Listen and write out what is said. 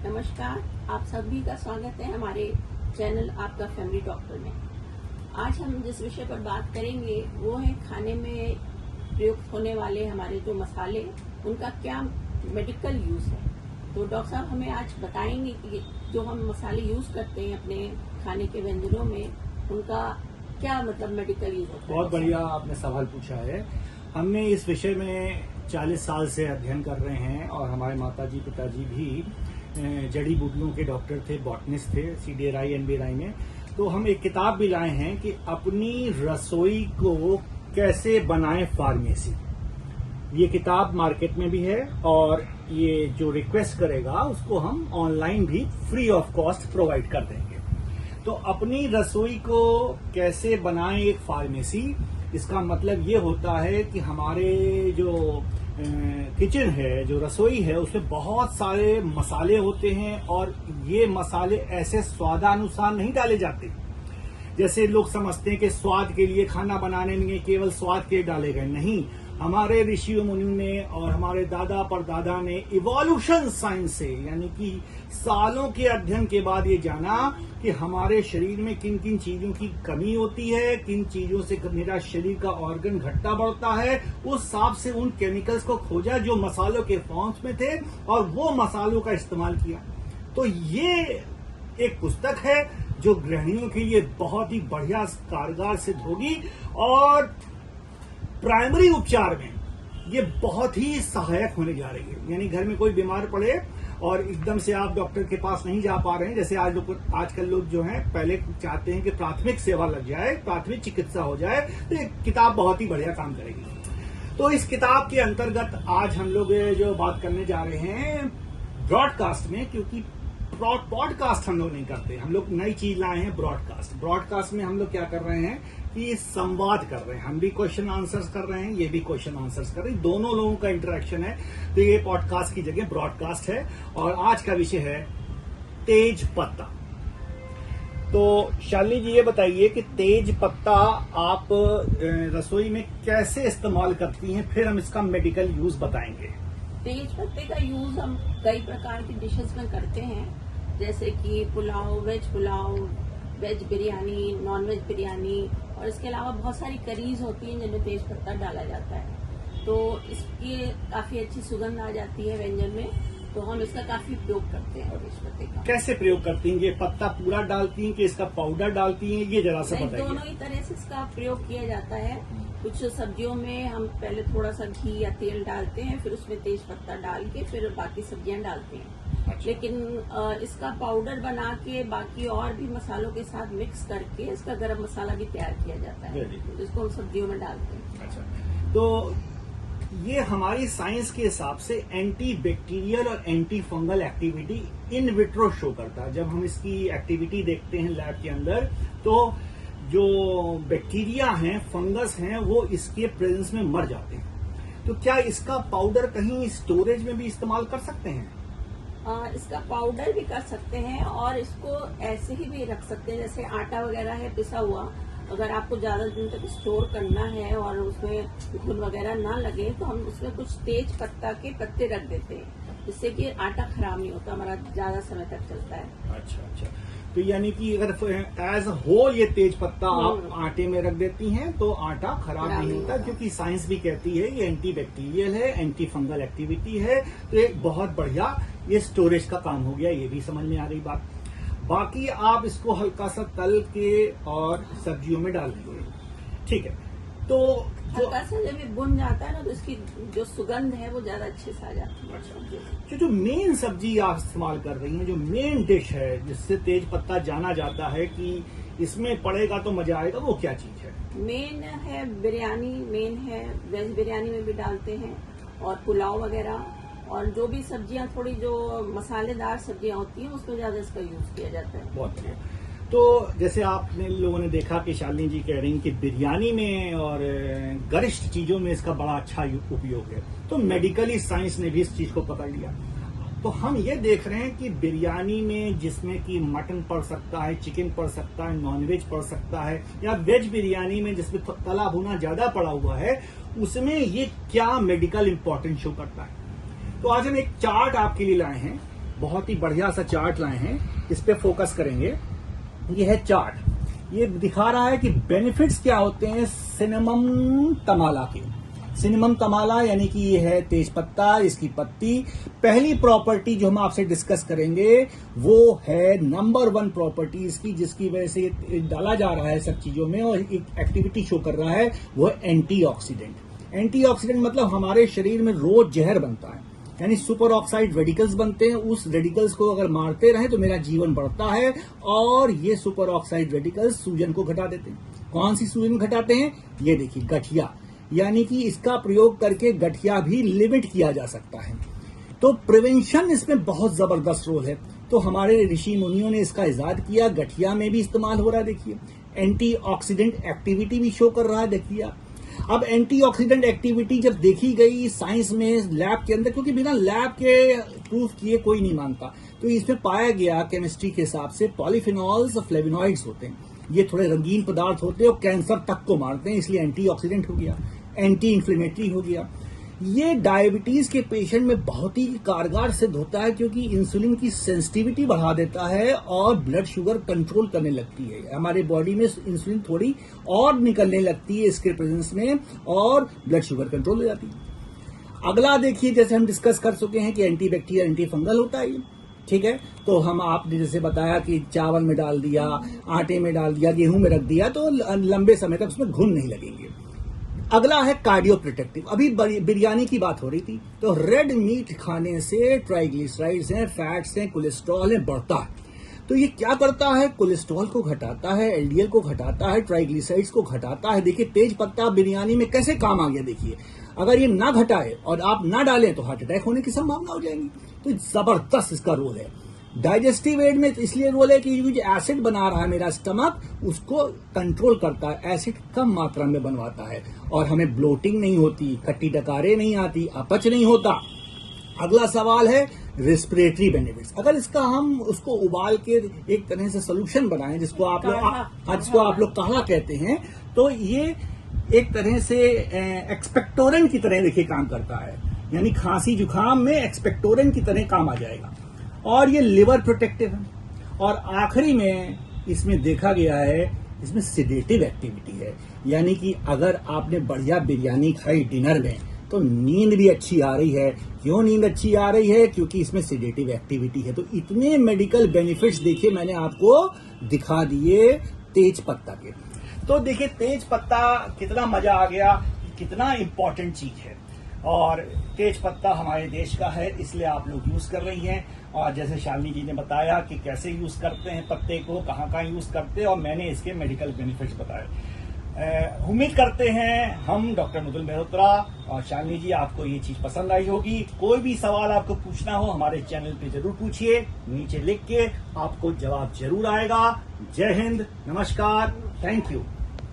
नमस्कार, आप सभी का स्वागत है हमारे चैनल आपका फैमिली डॉक्टर में। आज हम जिस विषय पर बात करेंगे वो है खाने में प्रयुक्त होने वाले हमारे जो मसाले, उनका क्या मेडिकल यूज है। तो डॉक्टर साहब हमें आज बताएंगे कि जो हम मसाले यूज करते हैं अपने खाने के व्यंजनों में, उनका क्या मतलब मेडिकल यूज होता है। बहुत बढ़िया आपने सवाल पूछा है। हमने इस विषय में 40 साल से अध्ययन कर रहे हैं और हमारे माताजी पिताजी भी जड़ी बूटियों के डॉक्टर थे, बॉटनिस्ट थे CDRI NBRI में। तो हम एक किताब भी लाए हैं कि अपनी रसोई को कैसे बनाएं फार्मेसी। ये किताब मार्केट में भी है और ये जो रिक्वेस्ट करेगा उसको हम ऑनलाइन भी फ्री ऑफ कॉस्ट प्रोवाइड कर देंगे। तो अपनी रसोई को कैसे बनाएं एक फार्मेसी, इसका मतलब ये होता है कि हमारे जो किचन है, जो रसोई है, उसमें बहुत सारे मसाले होते हैं और ये मसाले ऐसे स्वादानुसार नहीं डाले जाते जैसे लोग समझते हैं कि स्वाद के लिए खाना बनाने में केवल स्वाद के डाले गए। नहीं, हमारे ऋषि मुनियों ने और हमारे दादा परदादा ने इवोल्यूशन साइंस से, यानी कि सालों के अध्ययन के बाद ये जाना कि हमारे शरीर में किन किन चीजों की कमी होती है, किन चीजों से मेरा शरीर का ऑर्गन घटता बढ़ता है। उस हिसाब से उन केमिकल्स को खोजा जो मसालों के फॉर्म्स में थे और वो मसालों का इस्तेमाल किया। तो ये एक पुस्तक है जो गृहिणियों के लिए बहुत ही बढ़िया कारगर सिद्ध होगी और प्राइमरी उपचार में ये बहुत ही सहायक होने जा रही है। यानी घर में कोई बीमार पड़े और एकदम से आप डॉक्टर के पास नहीं जा पा रहे हैं, जैसे आजकल लोग जो हैं पहले चाहते हैं कि प्राथमिक सेवा लग जाए, प्राथमिक चिकित्सा हो जाए, तो ये किताब बहुत ही बढ़िया काम करेगी। तो इस किताब के अंतर्गत आज हम लोग जो बात करने जा रहे हैं ब्रॉडकास्ट में, क्योंकि पॉडकास्ट हम लोग नहीं करते, हम लोग नई चीज लाए हैं ब्रॉडकास्ट में हम लोग क्या कर रहे हैं कि संवाद कर रहे हैं। हम भी क्वेश्चन आंसर्स कर रहे हैं, ये भी क्वेश्चन आंसर्स कर रहे हैं, दोनों लोगों का इंटरेक्शन है। तो ये पॉडकास्ट की जगह ब्रॉडकास्ट है और आज का विषय है तेज पत्ता। तो शालिनी जी ये बताइए कि तेज पत्ता आप रसोई में कैसे इस्तेमाल करती हैं, फिर हम इसका मेडिकल यूज बताएंगे। तेज पत्ते का यूज हम कई प्रकार की डिशेस में करते हैं, जैसे कि pulao, veg biryani, non veg biryani, और इसके अलावा बहुत सारी करीज होती हैं जिनमें तेज पत्ता डाला जाता है। तो इसकी काफी अच्छी सुगंध आ जाती है व्यंजन में, तो हम इसका काफी प्रयोग करते हैं तेज पत्ते का। कैसे प्रयोग करती हैं? ये पत्ता पूरा डालती हैं कि इसका पाउडर डालती हैं, ये जरा सा बताइए। दोनों ही तरह से इसका प्रयोग किया जाता है। कुछ सब्जियों में हम पहले थोड़ा सा घी या तेल डालते हैं, फिर उसमें तेज पत्ता डाल के फिर बाकी सब्जियां डालते हैं। अच्छा। लेकिन इसका पाउडर बना के बाकी और भी मसालों के साथ मिक्स करके इसका गरम मसाला भी तैयार किया जाता है, जिसको हम सब्जियों में डालते हैं। अच्छा, तो ये हमारी साइंस के हिसाब से एंटी बैक्टीरियल और anti fungal activity in vitro show करता है। जब हम इसकी एक्टिविटी देखते हैं लैब के अंदर, तो जो बैक्टीरिया हैं, फंगस हैं, वो इसके प्रेजेंस में मर जाते हैं। तो क्या इसका पाउडर कहीं स्टोरेज में भी इस्तेमाल कर सकते हैं? इसका पाउडर भी कर सकते हैं और इसको ऐसे ही भी रख सकते हैं, जैसे आटा वगैरह है पिसा हुआ, अगर आपको ज्यादा दिन तक स्टोर करना है और उसमें घुन वगैरह ना लगे तो हम उसमें कुछ तेज पत्ता के पत्ते रख देते हैं, जिससे कि आटा खराब नहीं होता, हमारा ज्यादा समय तक चलता है। अच्छा, तो यानी कि अगर एज होल ये तेज पत्ता आप आटे में रख देती हैं तो आटा खराब नहीं होता, क्योंकि साइंस भी कहती है ये एंटी बैक्टीरियल है, एंटी फंगल एक्टिविटी है। तो एक बहुत बढ़िया ये स्टोरेज का काम हो गया, ये भी समझ में आ रही बात। बाकी आप इसको हल्का सा तल के और सब्जियों में डाल दीजिए, ठीक है। तो हल्का सा जब ये बुन जाता है ना, तो इसकी जो सुगंध है वो ज्यादा अच्छे से आ जाती है। अच्छा, जो मेन सब्जी आप इस्तेमाल कर रही हैं, जो मेन डिश है जिससे तेज पत्ता जाना जाता है कि इसमें पड़ेगा तो मजा आएगा, वो क्या चीज है? मेन है बिरयानी, मेन है वेज बिरयानी में भी डालते हैं, और पुलाव वगैरह, और जो भी सब्जियां थोड़ी जो मसालेदार सब्जियां होती हैं उसमें ज्यादा इसका यूज किया जाता है। बहुत बढ़िया। तो जैसे आपने लोगों ने देखा कि शालिनी जी कह रही हैं कि बिरयानी में और गरिष्ठ चीजों में इसका बड़ा अच्छा उपयोग है, तो मेडिकली साइंस ने भी इस चीज को पकड़ लिया। तो हम ये देख रहे हैं कि बिरयानी में जिसमें कि मटन पड़ सकता है, चिकन पड़ सकता है, नॉनवेज पड़ सकता है, या वेज बिरयानी में जिसमें तला भुना ज्यादा पड़ा हुआ है, उसमें ये क्या मेडिकल इंपॉर्टेंस शो करता है। तो आज हम एक चार्ट आपके लिए लाए हैं बहुत ही बढ़िया सा चार्ट लाए हैं, इस पे फोकस करेंगे। ये है चार्ट, ये दिखा रहा है कि बेनिफिट्स क्या होते हैं सिनेमम तमाला के। सिनेमम तमाला यानी कि ये है तेज पत्ता, इसकी पत्ती। पहली प्रॉपर्टी जो हम आपसे डिस्कस करेंगे वो है नंबर 1 प्रॉपर्टी इसकी, जिसकी वजह से ये डाला जा रहा है सब चीजों में और एक एक्टिविटी शो कर रहा है, वो है एंटीऑक्सीडेंट। एंटीऑक्सीडेंट मतलब हमारे शरीर में रोज जहर बनता है, यानी सुपर ऑक्साइड रेडिकल्स बनते हैं। उस रेडिकल्स को अगर मारते रहे तो मेरा जीवन बढ़ता है, और ये सुपर ऑक्साइड रेडिकल्स सूजन को घटा देते हैं। कौन सी सूजन घटाते हैं? ये देखिए, गठिया, यानी कि इसका प्रयोग करके गठिया भी लिमिट किया जा सकता है। तो प्रिवेंशन इसमें बहुत जबरदस्त रोल है। तो हमारे ऋषि मुनियों ने इसका इजाद किया, गठिया में भी इस्तेमाल हो रहा है। देखिए, एंटीऑक्सीडेंट एक्टिविटी भी शो कर रहा है। देखिए, अब एंटीऑक्सीडेंट एक्टिविटी जब देखी गई साइंस में लैब के अंदर, क्योंकि बिना लैब के प्रूफ किए कोई नहीं मानता, तो इसमें पाया गया केमिस्ट्री के हिसाब से पॉलीफिनॉल्स फ्लेवोनॉइड्स होते हैं, ये थोड़े रंगीन पदार्थ होते हैं और कैंसर तक को मारते हैं, इसलिए एंटीऑक्सीडेंट हो गया, एंटी इन्फ्लेमेटरी हो गया। ये डायबिटीज के पेशेंट में बहुत ही कारगर सिद्ध होता है, क्योंकि इंसुलिन की सेंसिटिविटी बढ़ा देता है और ब्लड शुगर कंट्रोल करने लगती है। हमारे बॉडी में इंसुलिन थोड़ी और निकलने लगती है इसके प्रेजेंस में, और ब्लड शुगर कंट्रोल हो जाती है। अगला देखिए, जैसे हम डिस्कस कर चुके हैं कि एंटी बैक्टीरियल एंटी फंगल होता है ये, ठीक है। तो हम आपने जैसे बताया कि चावल में डाल दिया, आटे में डाल दिया, गेहूं में रख दिया, तो लंबे समय तक उसमें घुन नहीं लगेंगे। अगला है कार्डियो प्रोटेक्टिव। अभी बिरयानी की बात हो रही थी, तो रेड मीट खाने से ट्राइग्लिसराइड्स हैं, फैट्स हैं, कोलेस्ट्रॉल है, बढ़ता है। तो ये क्या करता है? कोलेस्ट्रॉल को घटाता है, एलडीएल को घटाता है, ट्राइग्लिसराइड्स को घटाता है। देखिए, तेज पत्ता बिरयानी में कैसे काम आ गया। देखिए, अगर ये ना घटाए और आप ना डालें तो हार्ट अटैक होने की संभावना हो जाएगी। तो जबरदस्त इसका रोल है। डाइजेस्टिव एड में इसलिए रोल है कि जो एसिड बना रहा है मेरा स्टमक, उसको कंट्रोल करता है, एसिड कम मात्रा में बनवाता है, और हमें ब्लोटिंग नहीं होती, खट्टी डकारें नहीं आती, अपच नहीं होता। अगला सवाल है रेस्पिरेटरी बेनिफिट्स। अगर इसका हम उसको उबाल के एक तरह से सोल्यूशन बनाएं, जिसको आप लोग काढ़ा कहते हैं, तो ये एक तरह से एक्सपेक्टोरेंट की तरह देखिए काम करता है, यानी खांसी जुकाम में एक्सपेक्टोरेंट की तरह काम आ जाएगा। और ये लिवर प्रोटेक्टिव है। और आखिरी में इसमें देखा गया है, इसमें सिडेटिव एक्टिविटी है, यानी कि अगर आपने बढ़िया बिरयानी खाई डिनर में तो नींद भी अच्छी आ रही है। क्यों नींद अच्छी आ रही है? क्योंकि इसमें सिडेटिव एक्टिविटी है। तो इतने मेडिकल बेनिफिट्स देखिए मैंने आपको दिखा दिए तेज पत्ता के। तो देखिए, तेज पत्ता कितना मजा आ गया, कितना इंपॉर्टेंट चीज है। और तेज पत्ता हमारे देश का है, इसलिए आप लोग यूज कर रही हैं। और जैसे शालिनी जी ने बताया कि कैसे यूज करते हैं पत्ते को, कहाँ कहाँ यूज करते हैं, और मैंने इसके मेडिकल बेनिफिट्स बताए। उम्मीद करते हैं हम डॉक्टर मृदुल मेहरोत्रा और शालिनी जी आपको ये चीज पसंद आई होगी। कोई भी सवाल आपको पूछना हो हमारे चैनल पे जरूर पूछिए, नीचे लिख के आपको जवाब जरूर आएगा। जय हिंद, नमस्कार, थैंक यू।